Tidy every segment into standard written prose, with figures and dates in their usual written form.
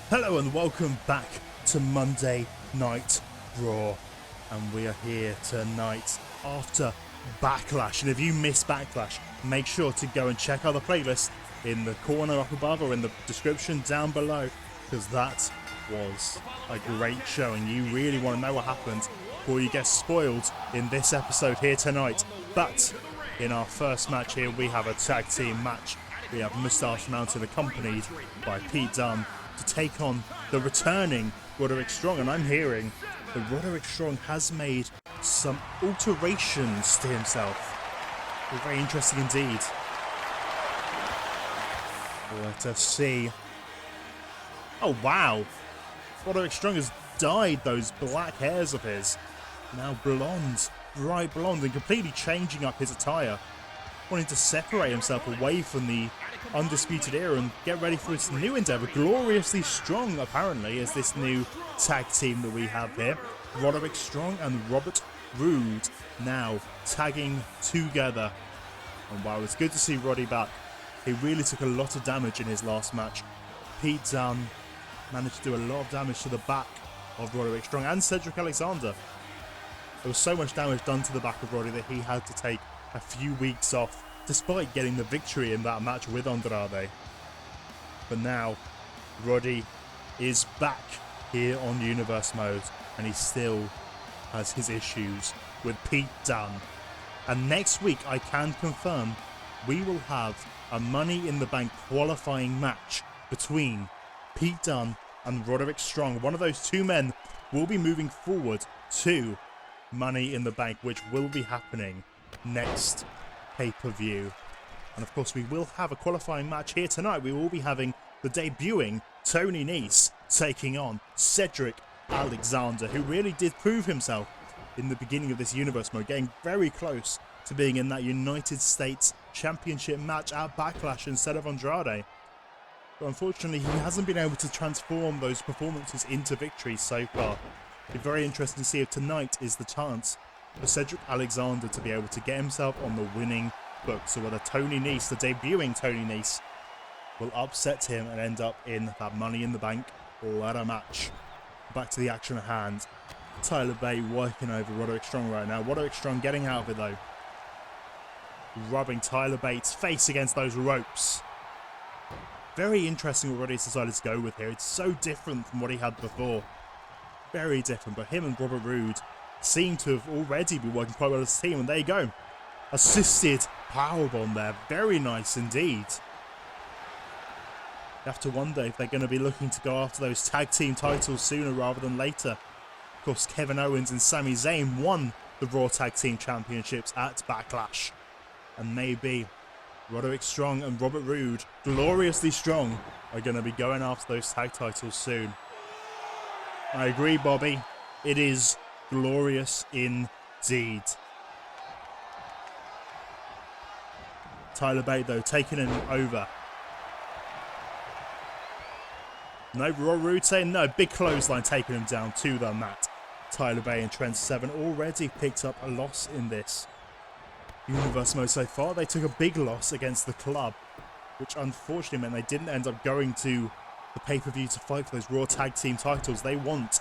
Hello and welcome back to Monday Night Raw, and we are here tonight after Backlash. And if you missed Backlash, make sure to go and check out the playlist in the corner up above or in the description down below, because that was a great show and you really want to know what happened before you get spoiled in this episode here tonight. But in our first match here, we have a tag team match. We have Mustache mounted, accompanied by Pete Dunne, to take on the returning Roderick Strong. And I'm hearing that Roderick Strong has made some alterations to himself. Very interesting indeed. Let us see. Oh wow! Roderick Strong has dyed those black hairs of his. Now blonde, bright blonde, and completely changing up his attire. Wanting to separate himself away from the Undisputed Era and get ready for his new endeavor. Gloriously Strong, apparently, is this new tag team that we have here. Roderick Strong and Roode now tagging together. And wow, it's good to see Roddy back. He really took a lot of damage in his last match. Pete Dunne managed to do a lot of damage to the back of Roderick Strong and Cedric Alexander. There was so much damage done to the back of Roddy that he had to take a few weeks off, despite getting the victory in that match with Andrade. But now, Roddy is back here on Universe Mode, and he still has his issues with Pete Dunne. And next week, I can confirm, we will have a Money in the Bank qualifying match between Pete Dunne and Roderick Strong. One of those two men will be moving forward to Money in the Bank, which will be happening next pay-per-view. And of course we will have a qualifying match here tonight. We will be having the debuting Tony Nese taking on Cedric Alexander, who really did prove himself in the beginning of this Universe Mode, getting very close to being in that United States Championship match at Backlash instead of Andrade. But unfortunately he hasn't been able to transform those performances into victories so far. It'll be very interesting to see if tonight is the chance for Cedric Alexander to be able to get himself on the winning book. So whether Tony Nese, the debuting Tony Nese, will upset him and end up in that Money in the Bank ladder match. Back to the action at hand. Tyler Bate working over Roderick Strong right now. Roderick Strong getting out of it though. Rubbing Tyler Bate's face against those ropes. Very interesting what Roddy's decided to go with here. It's so different from what he had before. Very different, but him and Robert Roode seem to have already been working quite well as a team, and there you go. Assisted powerbomb there. Very nice indeed. You have to wonder if they're going to be looking to go after those tag team titles sooner rather than later. Of course, Kevin Owens and Sami Zayn won the Raw Tag Team Championships at Backlash. And maybe Roderick Strong and Robert Roode, gloriously strong, are going to be going after those tag titles soon. I agree, Bobby. It is glorious indeed. Tyler Bate, though, taking him over. No, Roode saying no. Big clothesline taking him down to the mat. Tyler Bate and Trent Seven already picked up a loss in this Universe Mode so far. They took a big loss against the Club, which unfortunately meant they didn't end up going to the pay-per-view to fight for those Raw Tag Team titles. They want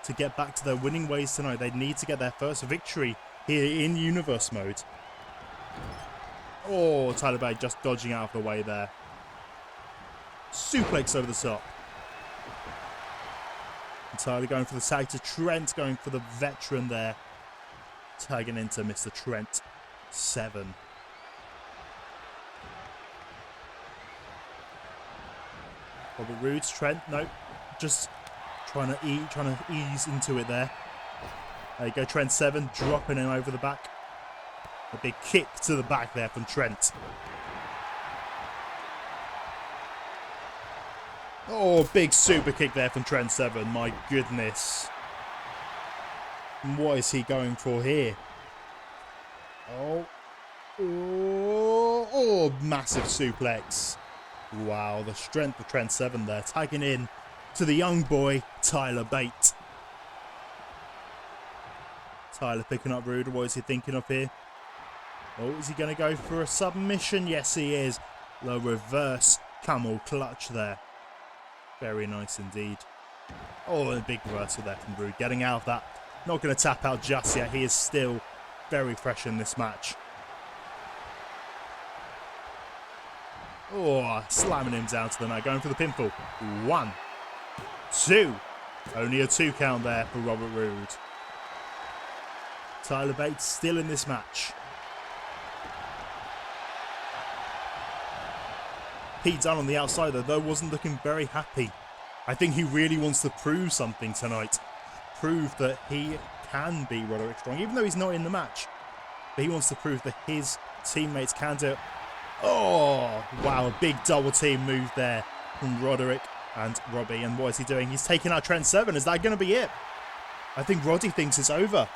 to get back to their winning ways tonight. They need to get their first victory here in Universe Mode. Oh, Tyler Bate just dodging out of the way there. Suplex over the top. And Tyler going for the tag to Trent, going for the veteran there. Tagging into Mr. Trent 7. Robert Roode's Trent, nope. Just trying to ease into it there. There you go, Trent 7 dropping him over the back. A big kick to the back there from Trent. Oh, big super kick there from Trent 7. My goodness. And what is he going for here? Oh, massive suplex. Wow, the strength of Trent 7 there. Tagging in to the young boy, Tyler Bate. Tyler picking up Roode. What is he thinking of here? Oh, is he going to go for a submission? Yes, he is. The reverse camel clutch there. Very nice indeed. Oh, a big reversal there from Roode. Getting out of that. Not going to tap out just yet. He is still very fresh in this match. Oh, slamming him down to the mat. Going for the pinfall. 1, 2. Only a 2 count there for Robert Roode. Tyler Bates still in this match. Pete Dunne on the outside, though, wasn't looking very happy. I think he really wants to prove something tonight. Prove that he can beat Roderick Strong, even though he's not in the match. But he wants to prove that his teammates can do it. Oh, wow, a big double team move there from Roderick and Robbie. And what is he doing? He's taking out Trent Seven. Is that going to be it? I think Roddy thinks it's over.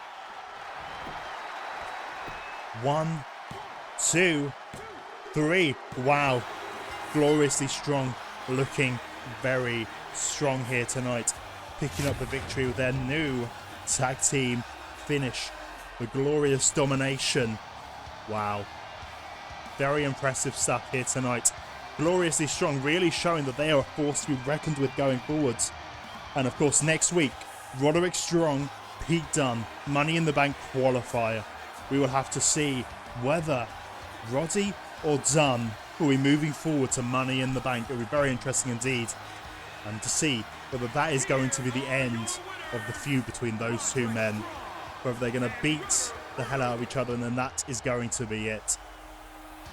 1, 2, 3. Wow. Gloriously Strong, looking very strong here tonight. Picking up the victory with their new tag team finish. The Glorious Domination. Wow. Very impressive stuff here tonight. Gloriously Strong, really showing that they are a force to be reckoned with going forwards. And of course, next week, Roderick Strong, Pete Dunne, Money in the Bank qualifier. We will have to see whether Roddy or Dunne will be moving forward to Money in the Bank. It will be very interesting indeed. And to see whether that is going to be the end of the feud between those two men. Whether they're going to beat the hell out of each other, and then that is going to be it.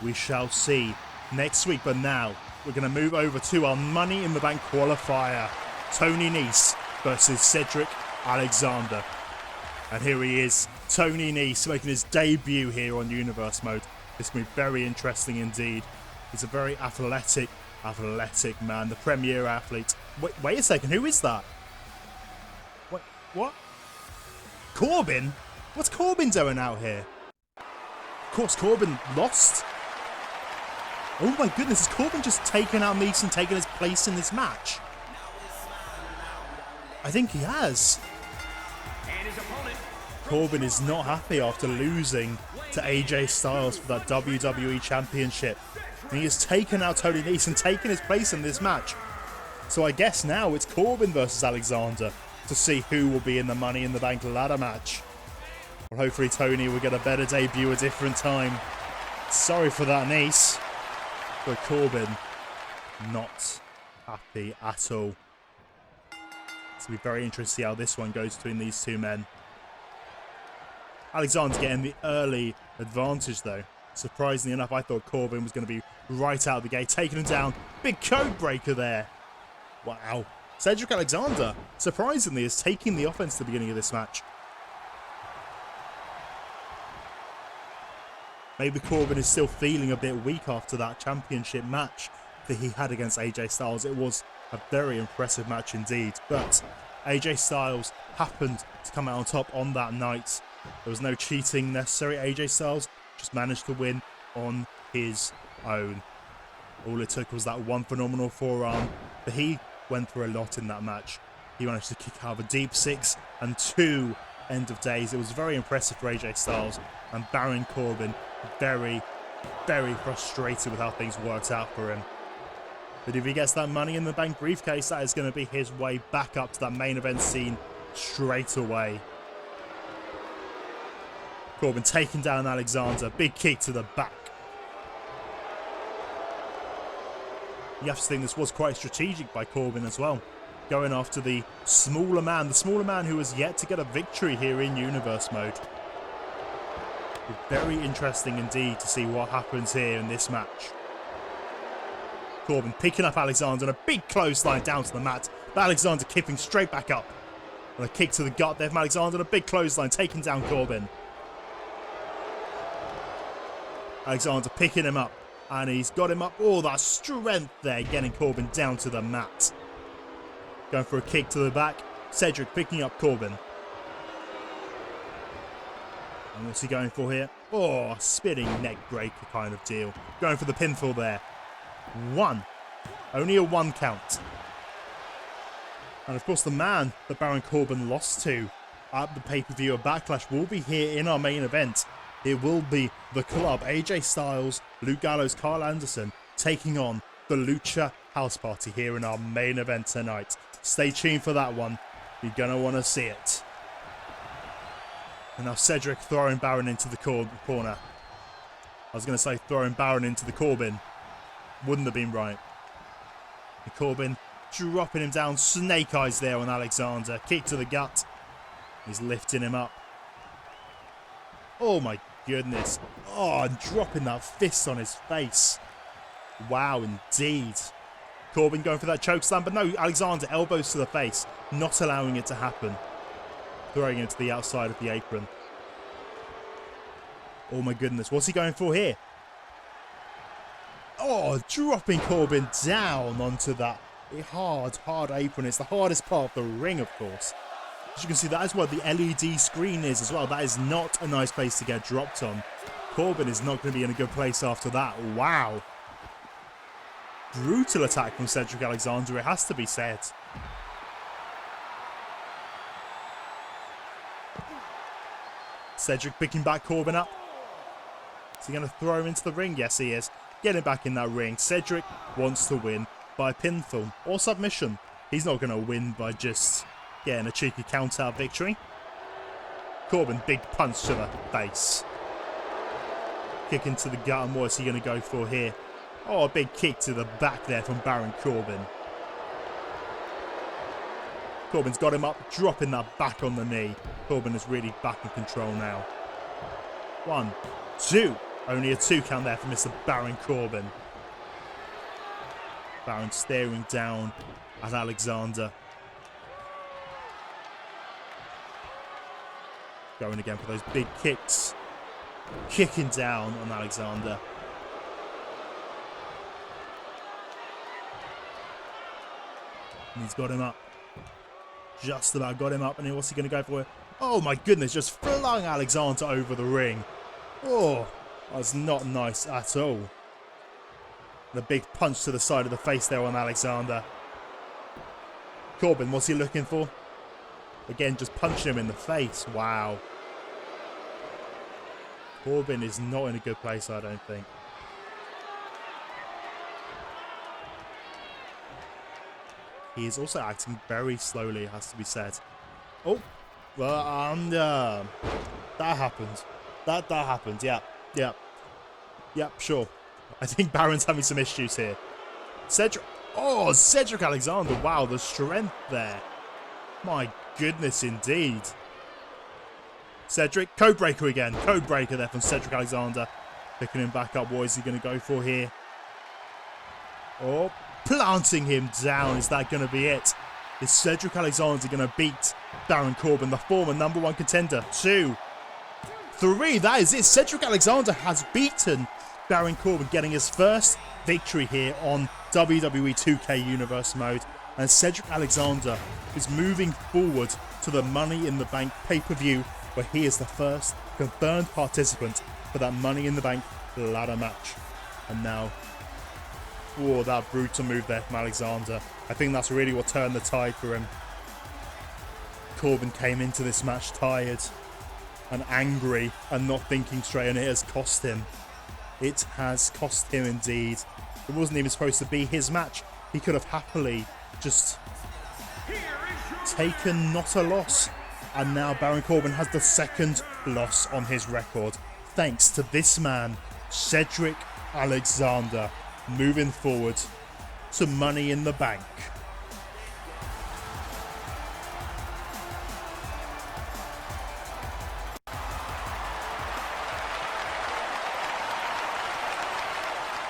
We shall see next week. But now we're going to move over to our Money in the Bank qualifier. Tony Nese versus Cedric Alexander. And here he is, Tony Nese, making his debut here on Universe Mode. This will be very interesting indeed. He's a very athletic man, the premier athlete. Wait a second, who is that? What? Corbin? What's Corbin doing out here? Of course, Corbin lost. Oh my goodness, is Corbin just taking out Nese and taking his place in this match? I think he has. Corbin is not happy after losing to AJ Styles for that WWE Championship. And he has taken out Tony Nese and taken his place in this match. So I guess now it's Corbin versus Alexander to see who will be in the Money in the Bank ladder match. Well, hopefully Tony will get a better debut a different time. Sorry for that, Nese. But Corbin, not happy at all. It's going to be very interesting to see how this one goes between these two men. Alexander's getting the early advantage, though. Surprisingly enough, I thought Corbin was going to be right out of the gate, taking him down. Big code breaker there. Wow. Cedric Alexander, surprisingly, is taking the offense at the beginning of this match. Maybe Corbin is still feeling a bit weak after that championship match that he had against AJ Styles. It was a very impressive match indeed, but AJ Styles happened to come out on top on that night. There was no cheating necessary. AJ Styles just managed to win on his own. All it took was that one phenomenal forearm, but he went through a lot in that match. He managed to kick out a deep 6 and 2 end of days. It was very impressive for AJ Styles, and Baron Corbin very, very frustrated with how things worked out for him. But if he gets that Money in the Bank briefcase, that is going to be his way back up to that main event scene straight away. Corbin taking down Alexander. Big kick to the back. You have to think this was quite strategic by Corbin as well. Going after the smaller man who has yet to get a victory here in Universe Mode. Very interesting indeed to see what happens here in this match. Corbin picking up Alexander and a big clothesline down to the mat. But Alexander kicking straight back up. And a kick to the gut there from Alexander and a big clothesline taking down Corbin. Alexander picking him up. And he's got him up. Oh, that strength there, getting Corbin down to the mat. Going for a kick to the back. Cedric picking up Corbin. And what's he going for here? Oh, spinning neck breaker kind of deal. Going for the pinfall there. 1. Only a 1 count. And of course the man that Baron Corbin lost to at the pay-per-view of Backlash will be here in our main event. It will be the club, AJ Styles, Luke Gallows, Carl Anderson, taking on the Lucha house party here in our main event tonight. Stay tuned for that one. You're going to want to see it. And now Cedric throwing Baron into the corner. I was going to say throwing Baron into the Corbin. Wouldn't have been right. And Corbin dropping him down. Snake eyes there on Alexander. Kick to the gut. He's lifting him up. Oh my goodness. Oh, and dropping that fist on his face. Wow, indeed. Corbin going for that chokeslam, but no, Alexander elbows to the face, not allowing it to happen. Throwing him to the outside of the apron. Oh my goodness, what's he going for here? Oh, dropping Corbin down onto that hard apron. It's the hardest part of the ring, of course. As you can see, that is what the LED screen is as well. That is not a nice place to get dropped on. Corbin is not going to be in a good place after that. Wow. Brutal attack from Cedric Alexander, it has to be said. Cedric picking back Corbin up. Is he going to throw him into the ring? Yes, he is. Get him back in that ring. Cedric wants to win by pinfall or submission. He's not going to win by just getting a cheeky count-out victory. Corbin, big punch to the face. Kick into the gut, and what is he going to go for here? Oh, a big kick to the back there from Baron Corbin. Corbin's got him up, dropping that back on the knee. Corbin is really back in control now. 1, 2. Only a 2 count there for Mr. Baron Corbin. Baron staring down at Alexander. Going again for those big kicks. Kicking down on Alexander. And he's got him up. Just about got him up. And what's he going to go for? Oh my goodness, just flung Alexander over the ring. Oh, that's not nice at all. The big punch to the side of the face there on Alexander. Corbin, what's he looking for? Again, just punching him in the face. Wow. Corbin is not in a good place, I don't think. He is also acting very slowly, it has to be said. Oh, well, that happened. That happened, yeah. Yep, sure. I think Baron's having some issues here. Cedric, oh, Cedric Alexander, wow, the strength there. My goodness, indeed. Cedric, codebreaker again. Codebreaker there from Cedric Alexander. Picking him back up, what is he going to go for here? Oh, planting him down. Is that going to be it? Is Cedric Alexander going to beat Baron Corbin, the former #1 contender? 2, 3, that is it. Cedric Alexander has beaten Baron Corbin, getting his first victory here on WWE 2K Universe mode. And Cedric Alexander is moving forward to the Money in the Bank pay-per-view, where he is the first confirmed participant for that Money in the Bank ladder match. And now, oh, that brutal move there from Alexander. I think that's really what turned the tide for him. Corbin came into this match tired and angry and not thinking straight, and it has cost him. It has cost him indeed. It wasn't even supposed to be his match. He could have happily just taken not a loss. And now Baron Corbin has the second loss on his record, thanks to this man, Cedric Alexander, moving forward to Money in the Bank.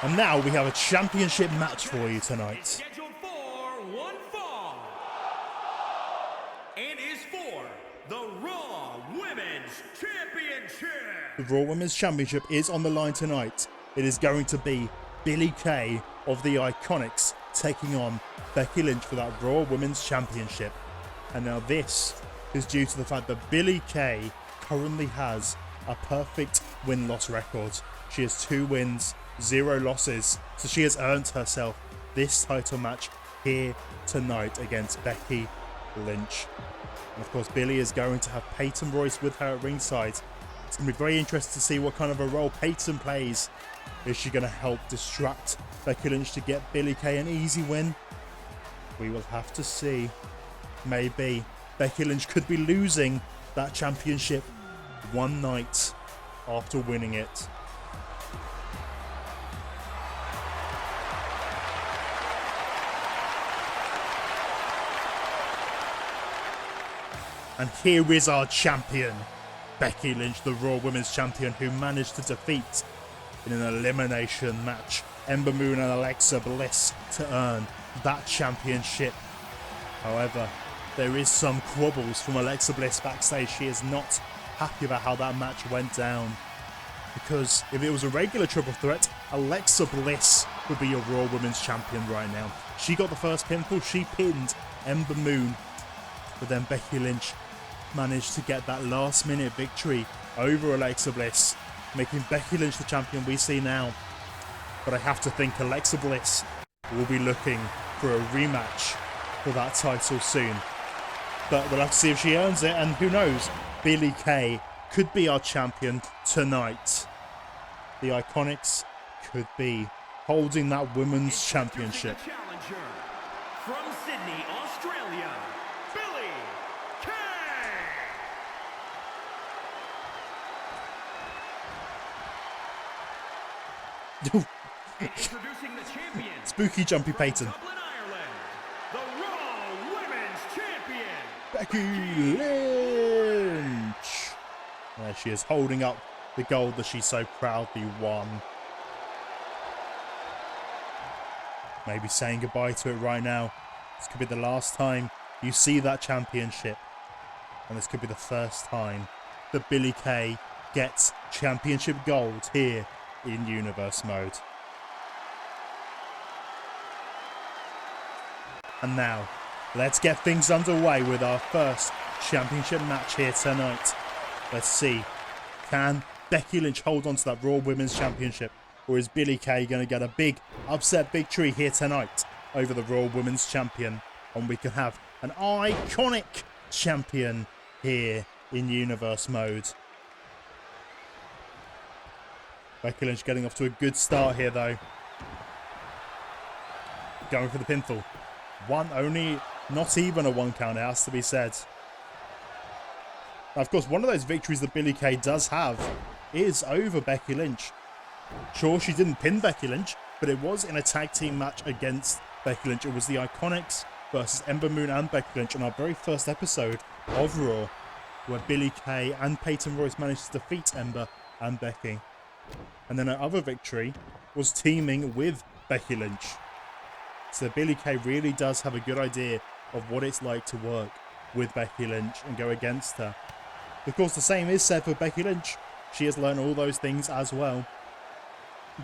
And now we have a championship match for you tonight. Scheduled for one fall, and is for the Raw Women's Championship. The Raw Women's Championship is on the line tonight. It is going to be Billie Kay of the Iconics taking on Becky Lynch for that Raw Women's Championship. And now this is due to the fact that Billie Kay currently has a perfect win-loss record. She has 2 wins, 0 losses, so she has earned herself this title match here tonight against Becky Lynch. And of course, Billie is going to have Peyton Royce with her at ringside. It's going to be very interesting to see what kind of a role Peyton plays Is she going to help distract Becky Lynch to get Billie Kay an easy win? We will have to see. Maybe Becky Lynch could be losing that championship one night after winning it. And here is our champion, Becky Lynch, the Raw Women's Champion, who managed to defeat, in an elimination match, Ember Moon and Alexa Bliss to earn that championship. However, there is some quibbles from Alexa Bliss backstage. She is not happy about how that match went down. Because if it was a regular triple threat, Alexa Bliss would be your Raw Women's Champion right now. She got the first pinfall, she pinned Ember Moon. But then Becky Lynch managed to get that last minute victory over Alexa Bliss, making Becky Lynch the champion we see now. But I have to think Alexa Bliss will be looking for a rematch for that title soon. But we'll have to see if she earns it, and who knows, Billie Kay could be our champion tonight. The Iconics could be holding that women's championship. From Sydney, Australia, Billie Kay. Introducing the champion. Spooky Jumpy Payton. Dublin, Ireland, the Raw Women's Champion, Becky Lynch. There she is, holding up the gold that she so proudly won. Maybe saying goodbye to it right now. This could be the last time you see that championship. And this could be the first time that Billie Kay gets championship gold here in Universe Mode. And now, let's get things underway with our first championship match here tonight. Let's see, can Becky Lynch hold on to that Raw Women's Championship? Or is Billie Kay going to get a big upset victory here tonight over the Raw Women's Champion? And we can have an iconic champion here in Universe Mode. Becky Lynch getting off to a good start here though. Going for the pinfall. Not even a one count, it has to be said. Now, of course, one of those victories that Billie Kay does have is over Becky Lynch. Sure, she didn't pin Becky Lynch, but it was in a tag team match against Becky Lynch. It was the Iconics versus Ember Moon and Becky Lynch on our very first episode of Raw, where Billie Kay and Peyton Royce managed to defeat Ember and Becky. And then her other victory was teaming with Becky Lynch. So Billie Kay really does have a good idea of what it's like to work with Becky Lynch and go against her. Of course, the same is said for Becky Lynch. She has learned all those things as well.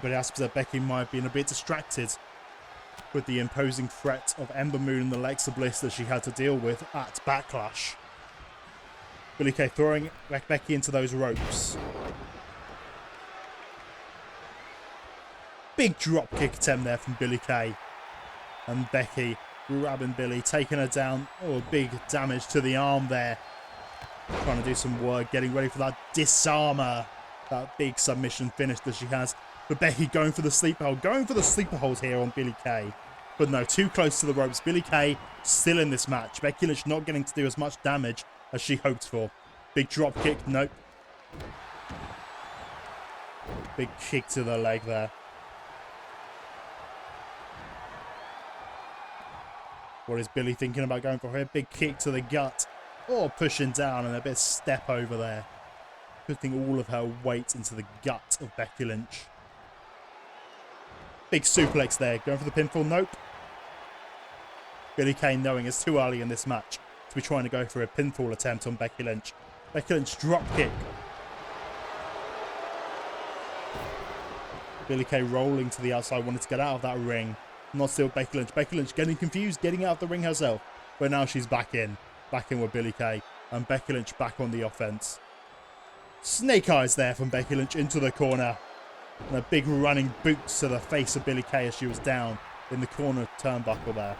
But it has to be said Becky might have been a bit distracted with the imposing threat of Ember Moon and Alexa Bliss that she had to deal with at Backlash. Billie Kay throwing Becky into those ropes. Big drop kick attempt there from Billie Kay. And Becky grabbing Billie, taking her down. Oh, big damage to the arm there. Trying to do some work, getting ready for that disarmer. That big submission finish that she has. But Becky going for the sleeper hold. Going for the sleeper hold here on Billie Kay. But no, too close to the ropes. Billie Kay still in this match. Becky Lynch not getting to do as much damage as she hoped for. Big drop kick. Nope. Big kick to the leg there. What is Billie thinking about going for here? Big kick to the gut. Oh, pushing down and a bit of step over there. Putting all of her weight into the gut of Becky Lynch. Big suplex there. Going for the pinfall. Nope. Billie Kay knowing it's too early in this match to be trying to go for a pinfall attempt on Becky Lynch. Becky Lynch drop kick. Billie Kay rolling to the outside, wanted to get out of that ring. Not still Becky Lynch. Becky Lynch getting confused, getting out of the ring herself. But now she's back in. Back in with Billie Kay. And Becky Lynch back on the offense. Snake eyes there from Becky Lynch into the corner. And a big running boots to the face of Billie Kay as she was down in the corner turnbuckle there.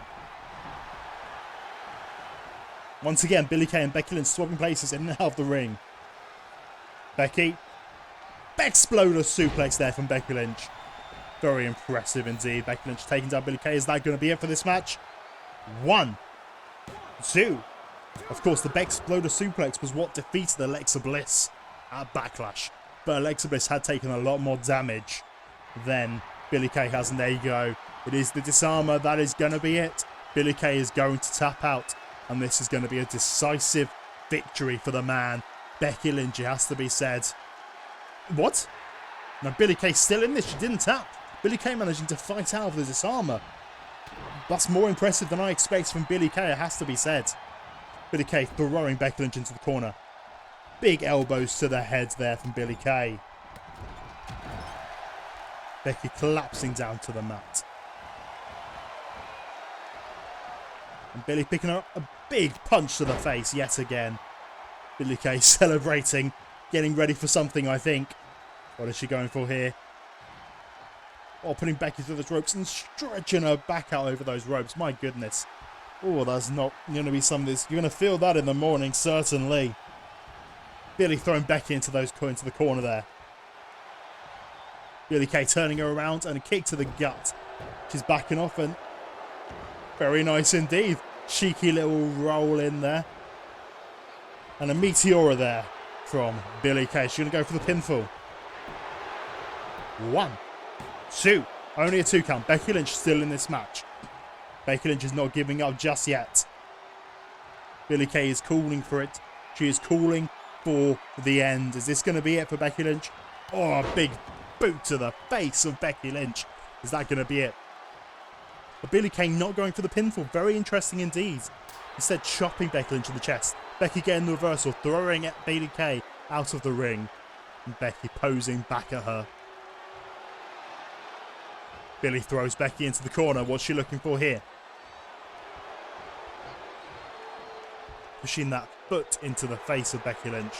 Once again, Billie Kay and Becky Lynch swapping places in and out of the ring. Becky Exploder suplex there from Becky Lynch. Very impressive indeed. Becky Lynch taking down Billie Kay. Is that going to be it for this match? 1, 2. Of course, the Exploder suplex was what defeated Alexa Bliss at Backlash. But Alexa Bliss had taken a lot more damage than Billie Kay has. And there you go. It is the disarmer. That is going to be it. Billie Kay is going to tap out. And this is going to be a decisive victory for the man, Becky Lynch, it has to be said. What? No, Billie Kay still in this. She didn't tap. Billie Kay managing to fight out of the disarmer. That's more impressive than I expect from Billie Kay, it has to be said. Billie Kay throwing Becky Lynch into the corner. Big elbows to the head there from Billie Kay. Becky collapsing down to the mat. And Billie picking up a big punch to the face yet again. Billie Kay celebrating, getting ready for something, I think. What is she going for here? Oh, putting Becky through those ropes and stretching her back out over those ropes. My goodness. Oh, that's not going to be some of this. You're going to feel that in the morning, certainly. Billie throwing Becky into the corner there. Billie Kay turning her around and a kick to the gut. She's backing off and very nice indeed. Cheeky little roll in there. And a Meteora there from Billie Kay. She's going to go for the pinfall. 1, 2. Only a 2 count. Becky Lynch still in this match. Becky Lynch is not giving up just yet. Billie Kay is calling for it. She is calling for the end. Is this going to be it for Becky Lynch? Oh, a big boot to the face of Becky Lynch. Is that going to be it? But Billie Kay not going for the pinfall. Very interesting indeed. Instead, chopping Becky Lynch in the chest. Becky getting the reversal, throwing at Billie Kay out of the ring. And Becky posing back at her. Billie throws Becky into the corner. What's she looking for here? Pushing that foot into the face of Becky Lynch.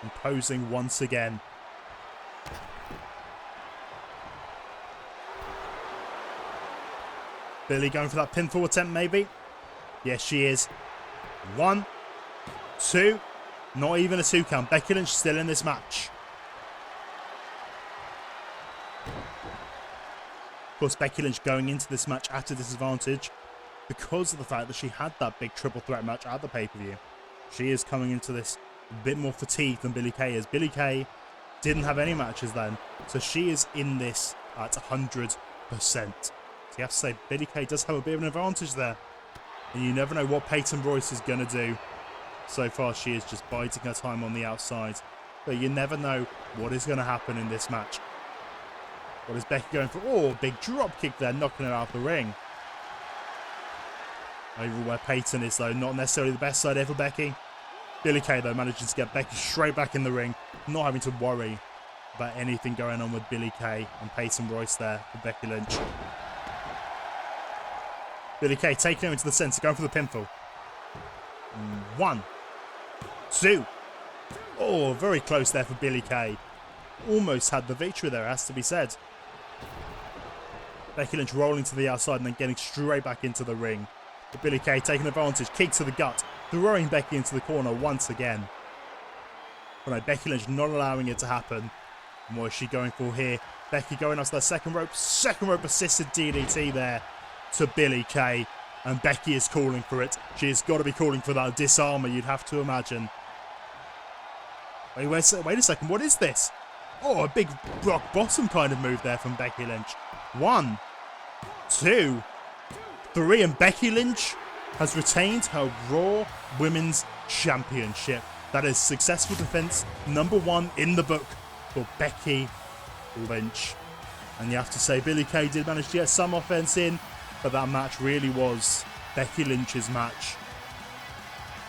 And posing once again. Billie going for that pinfall attempt maybe? Yes, she is. 1, 2. Not even a 2 count. Becky Lynch still in this match. Of course, Becky Lynch going into this match at a disadvantage because of the fact that she had that big triple threat match at the pay-per-view. She is coming into this a bit more fatigued than Billie Kay is. Billie Kay didn't have any matches then, so she is in this at 100%. So you have to say, Billie Kay does have a bit of an advantage there. And you never know what Peyton Royce is going to do. So far, she is just biding her time on the outside. But you never know what is going to happen in this match. What is Becky going for? Oh, big drop kick there, knocking her out the ring. Over where Peyton is, though, not necessarily the best side ever, Becky. Billie Kay, though, managing to get Becky straight back in the ring, not having to worry about anything going on with Billie Kay and Peyton Royce there for Becky Lynch. Billie Kay taking her into the center, going for the pinfall. 1, 2. Oh, very close there for Billie Kay. Almost had the victory there, has to be said. Becky Lynch rolling to the outside and then getting straight back into the ring. But Billie Kay taking advantage, kick to the gut, throwing Becky into the corner once again. But no, Becky Lynch not allowing it to happen. And what is she going for here? Becky going up to the second rope assisted DDT there to Billie Kay. And Becky is calling for it. She's got to be calling for that disarmer, you'd have to imagine. Wait a second, what is this? Oh, a big rock bottom kind of move there from Becky Lynch. 1, 2, 3, and Becky Lynch has retained her Raw Women's Championship. That is successful defense #1 in the book for Becky Lynch. And you have to say, Billie Kay did manage to get some offense in, but that match really was Becky Lynch's match.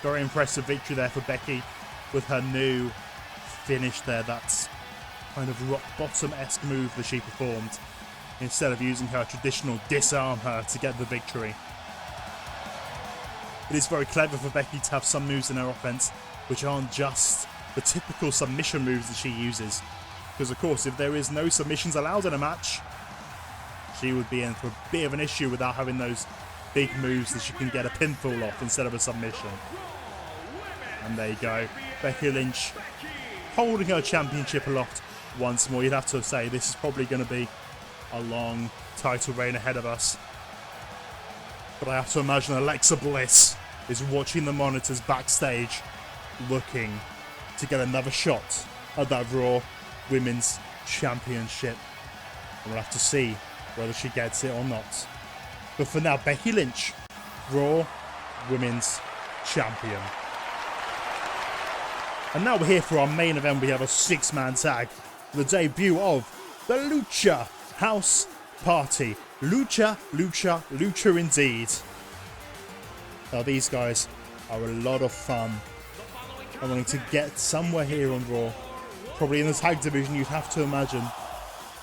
Very impressive victory there for Becky with her new finish there. That's kind of rock bottom-esque move that she performed instead of using her traditional disarm her to get the victory. It is very clever for Becky to have some moves in her offense which aren't just the typical submission moves that she uses. Because of course, if there is no submissions allowed in a match, she would be in for a bit of an issue without having those big moves that she can get a pinfall off instead of a submission. And there you go. Becky Lynch holding her championship aloft once more. You'd have to say this is probably going to be a long title reign ahead of us. But I have to imagine Alexa Bliss is watching the monitors backstage, looking to get another shot at that Raw Women's Championship. And we'll have to see whether she gets it or not. But for now, Becky Lynch, Raw Women's Champion. And now we're here for our main event. We have a 6-man tag. The debut of the Lucha House Party. Lucha, Lucha, Lucha indeed. Now these guys are a lot of fun. I'm wanting to get somewhere here on Raw. Probably in the tag division, you'd have to imagine.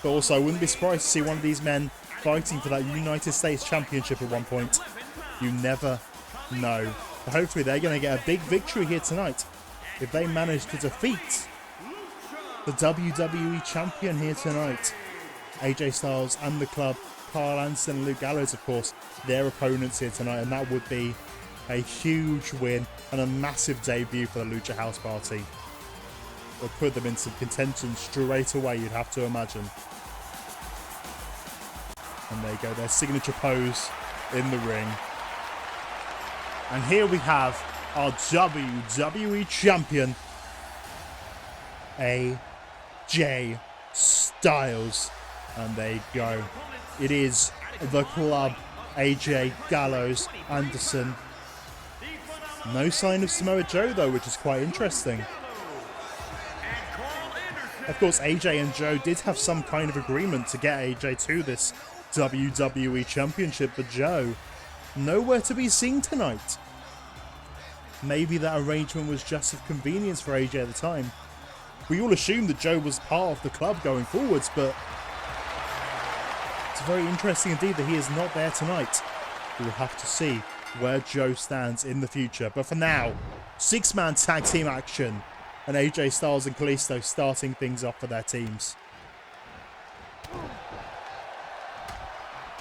But also, I wouldn't be surprised to see one of these men fighting for that United States Championship at one point. You never know. But hopefully they're going to get a big victory here tonight if they manage to defeat the WWE Champion here tonight. AJ Styles and the club, Carl Anderson and Luke Gallows, of course, their opponents here tonight, and that would be a huge win and a massive debut for the Lucha House Party. Will put them in some contention straight away, you'd have to imagine. And there you go, their signature pose in the ring. And here we have our WWE Champion, AJ Styles. And there you go. It is the club, AJ, Gallows, Anderson. No sign of Samoa Joe though, which is quite interesting. Of course, AJ and Joe did have some kind of agreement to get AJ to this WWE Championship, but Joe, nowhere to be seen tonight. Maybe that arrangement was just of convenience for AJ at the time. We all assumed that Joe was part of the club going forwards, but it's very interesting indeed that he is not there tonight. We will have to see where Joe stands in the future. But for now, 6-man tag team action. And AJ Styles and Kalisto starting things off for their teams.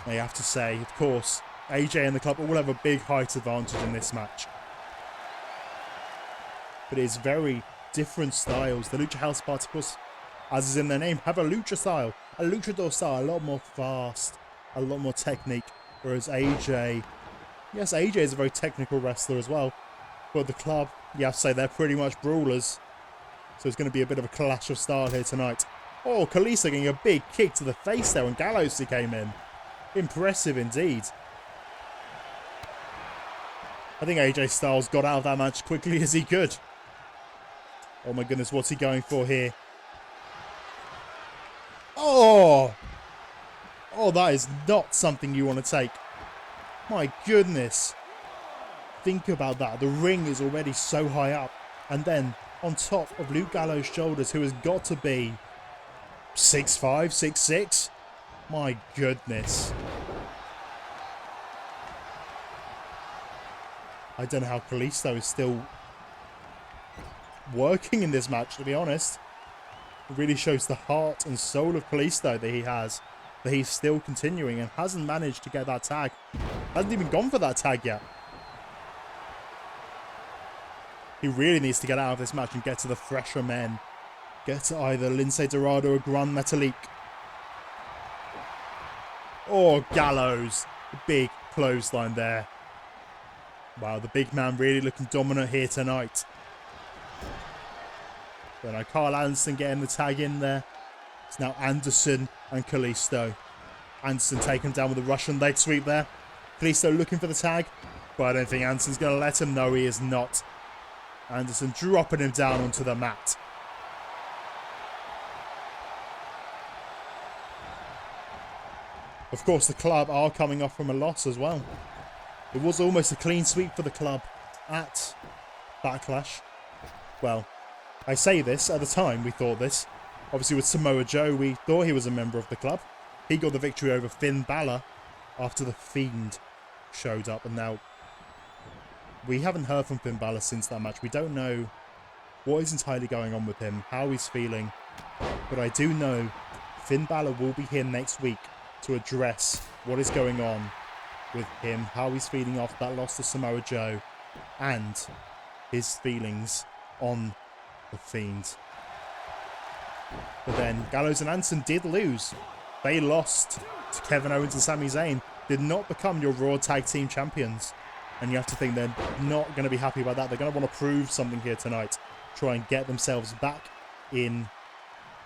Now you have to say, of course, AJ and the club all have a big height advantage in this match. But it is very different styles. The Lucha House Party, of course, as is in their name, have a lucha style, a luchador style, a lot more fast, a lot more technique. Whereas AJ, yes, AJ is a very technical wrestler as well. But the club, you have to say, they're pretty much brawlers. So it's going to be a bit of a clash of style here tonight. Oh, Kalisto getting a big kick to the face there when Gallows came in. Impressive indeed. I think AJ Styles got out of that match quickly as he could. Oh my goodness, what's he going for here? Oh! Oh, that is not something you want to take. My goodness. Think about that. The ring is already so high up. And then on top of Luke Gallows' shoulders, who has got to be 6'5", 6'6". My goodness. I don't know how Kalisto is still working in this match, to be honest. It really shows the heart and soul of Kalisto that he has. That he's still continuing and hasn't managed to get that tag. Hasn't even gone for that tag yet. He really needs to get out of this match and get to the fresher men. Get to either Lince Dorado or Gran Metalik. Oh, Gallows. Big clothesline there. Wow, the big man really looking dominant here tonight. Then Carl Anderson getting the tag in there. It's now Anderson and Kalisto. Anderson taken down with a Russian leg sweep there. Kalisto looking for the tag. But I don't think Anderson's going to let him. No, he is not. Anderson dropping him down onto the mat. Of course, the club are coming off from a loss as well. It was almost a clean sweep for the club at Backlash. Well, I say this, at the time we thought this. Obviously with Samoa Joe, we thought he was a member of the club. He got the victory over Finn Balor after the Fiend showed up. And now we haven't heard from Finn Balor since that match. We don't know what is entirely going on with him, how he's feeling. But I do know Finn Balor will be here next week to address what is going on with him, how he's feeling after that loss to Samoa Joe, and his feelings on the Fiend. But then Gallows and Anderson did lose. They lost to Kevin Owens and Sami Zayn. Did not become your Raw Tag Team Champions. And you have to think they're not going to be happy about that. They're going to want to prove something here tonight. Try and get themselves back in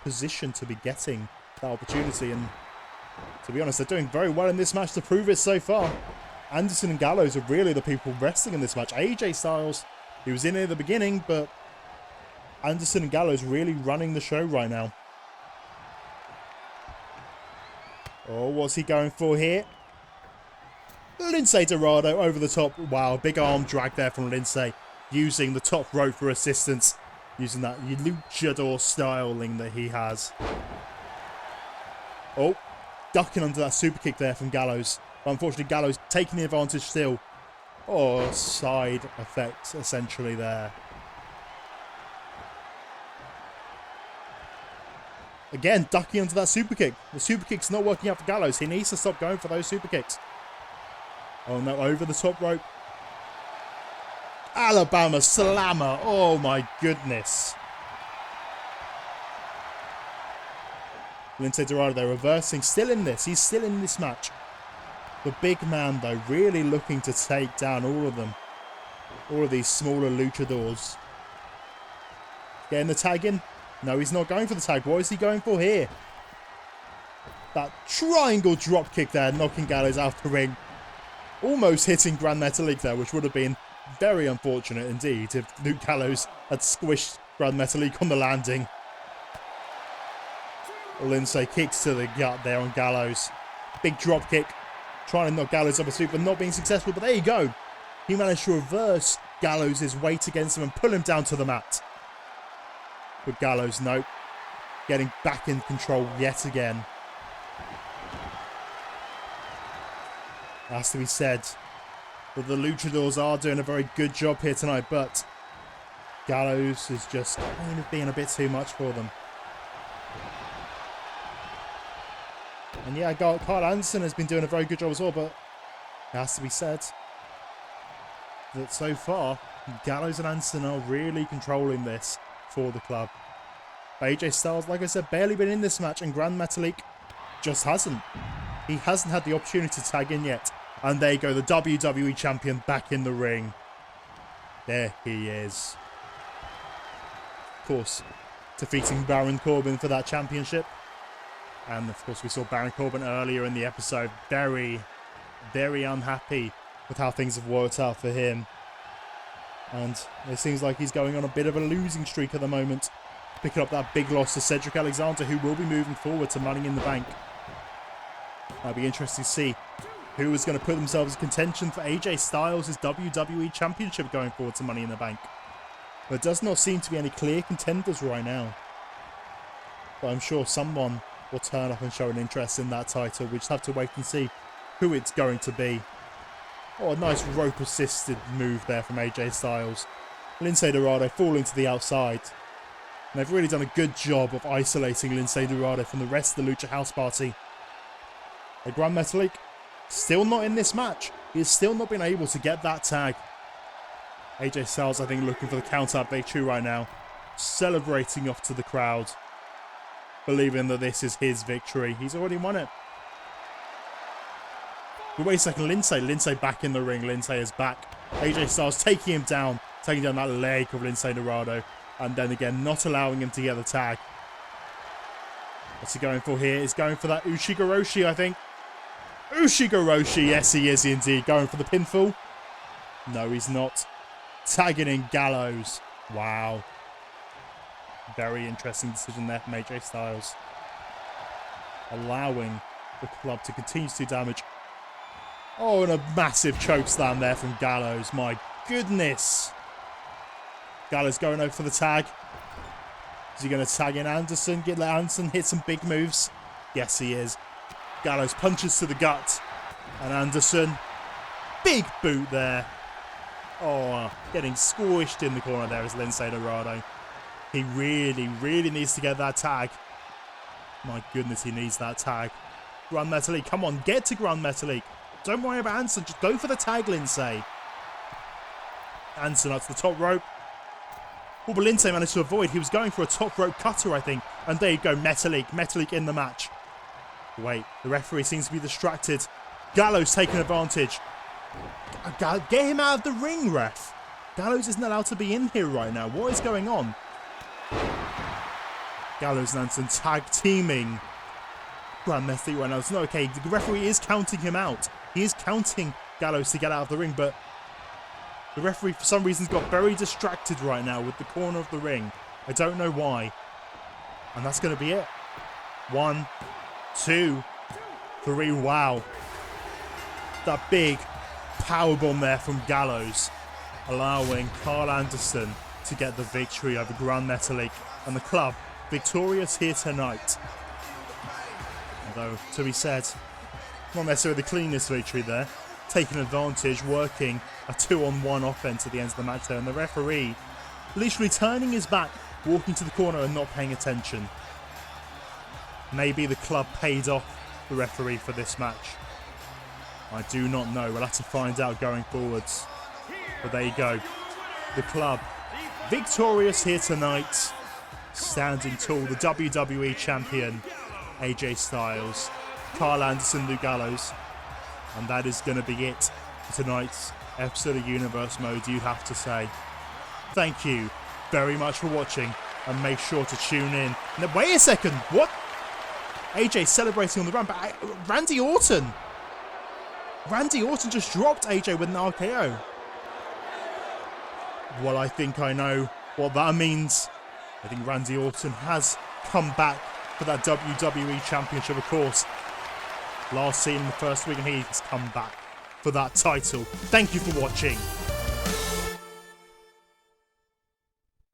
position to be getting that opportunity. And to be honest, they're doing very well in this match to prove it so far. Anderson and Gallows are really the people wrestling in this match. AJ Styles, he was in it at the beginning, but Anderson and Gallows really running the show right now. Oh, what's he going for here? Lince Dorado over the top. Wow, big arm drag there from Lince. Using the top rope for assistance. Using that luchador styling that he has. Oh, ducking under that super kick there from Gallows. But unfortunately, Gallows taking the advantage still. Oh, side effects essentially there. Again, ducking under that super kick. The super kick's not working out for Gallows. He needs to stop going for those super kicks. Oh no, over the top rope. Alabama slammer. Oh my goodness. Lince Dorado, they're reversing. Still in this. He's still in this match. The big man, though, really looking to take down all of them. All of these smaller luchadors. Getting the tag in. No, he's not going for the tag. What is he going for here? That triangle drop kick there, knocking Gallows out the ring. Almost hitting Grand Metalik there, which would have been very unfortunate indeed if Luke Gallows had squished Grand Metalik on the landing. Lince kicks to the gut there on Gallows. Big drop kick. Trying to knock Gallows off his feet, but not being successful. But there you go. He managed to reverse Gallows' weight against him and pull him down to the mat. But Gallows, nope. Getting back in control yet again. It has to be said that the luchadors are doing a very good job here tonight, but Gallows is just kind of being a bit too much for them. And yeah, Carl Anderson has been doing a very good job as well, but it has to be said that so far, Gallows and Anderson are really controlling this for the club. AJ Styles, like I said, barely been in this match, and Grand Metalik just hasn't. He hasn't had the opportunity to tag in yet. And there you go, the WWE Champion back in the ring. There he is. Of course, defeating Baron Corbin for that championship. And of course, we saw Baron Corbin earlier in the episode. Very, very unhappy with how things have worked out for him. And it seems like he's going on a bit of a losing streak at the moment. Picking up that big loss to Cedric Alexander, who will be moving forward to Money in the Bank. That'll be interesting to see who is going to put themselves in contention for AJ Styles' WWE Championship going forward to Money in the Bank. There does not seem to be any clear contenders right now. But I'm sure someone will turn up and show an interest in that title. We just have to wait and see who it's going to be. Oh, a nice rope-assisted move there from AJ Styles. Lince Dorado falling to the outside. And they've really done a good job of isolating Lince Dorado from the rest of the Lucha House Party. The Grand Metalik still not in this match. He has still not been able to get that tag. AJ Styles, I think, looking for the count-out victory right now. Celebrating off to the crowd. Believing that this is his victory. He's already won it. But wait a second, Lince back in the ring. Lince is back. AJ Styles taking him down. Taking down that leg of Lince Dorado. And then again, not allowing him to get the tag. What's he going for here? He's going for that Ushigoroshi, I think. Ushigoroshi, yes he is indeed. Going for the pinfall. No, he's not. Tagging in Gallows. Wow. Very interesting decision there from AJ Styles. Allowing the club to continue to do damage. Oh, and a massive choke slam there from Gallows. My goodness. Gallows going over for the tag. Is he going to tag in Anderson? Let Anderson hit some big moves? Yes, he is. Gallows punches to the gut. And Anderson. Big boot there. Oh, getting squished in the corner there is Lince Dorado. He really, really needs to get that tag. My goodness, he needs that tag. Grand Metalik, come on, get to Grand Metalik. Don't worry about Anderson, just go for the tag, Lince. Anderson up to the top rope. Oh, but Lince managed to avoid. He was going for a top rope cutter, I think. And there you go, Metalik in the match. Wait, the referee seems to be distracted. Gallows taking advantage. Get him out of the ring, ref. Gallows isn't allowed to be in here right now. What is going on? Gallows and Anderson tag teaming. Grand Metalik right now. It's not okay. The referee is counting him out. He is counting Gallows to get out of the ring, but the referee for some reason got very distracted right now with the corner of the ring. I don't know why. And that's going to be it. 1, 2, 3. Wow. That big powerbomb there from Gallows, allowing Karl Anderson to get the victory over Grand Metalik and the club victorious here tonight. Although, to be said, not necessarily the cleanest victory there. Taking advantage, working a 2-on-1 offense at the end of the match there, and the referee literally turning his back, walking to the corner and not paying attention. Maybe the club paid off the referee for this match. I do not know. We'll have to find out going forwards. But there you go. The club victorious here tonight. Standing tall, the WWE champion, AJ Styles, Karl Anderson, Luke Gallows. And that is going to be it for tonight's episode of Universe Mode, you'd have to say. Thank you very much for watching, and make sure to tune in. Now, wait a second, what? AJ celebrating on the run, but Randy Orton just dropped AJ with an RKO. Well, I think I know what that means. I think Randy Orton has come back for that WWE Championship, of course. Last seen in the first week, and he's come back for that title. Thank you for watching.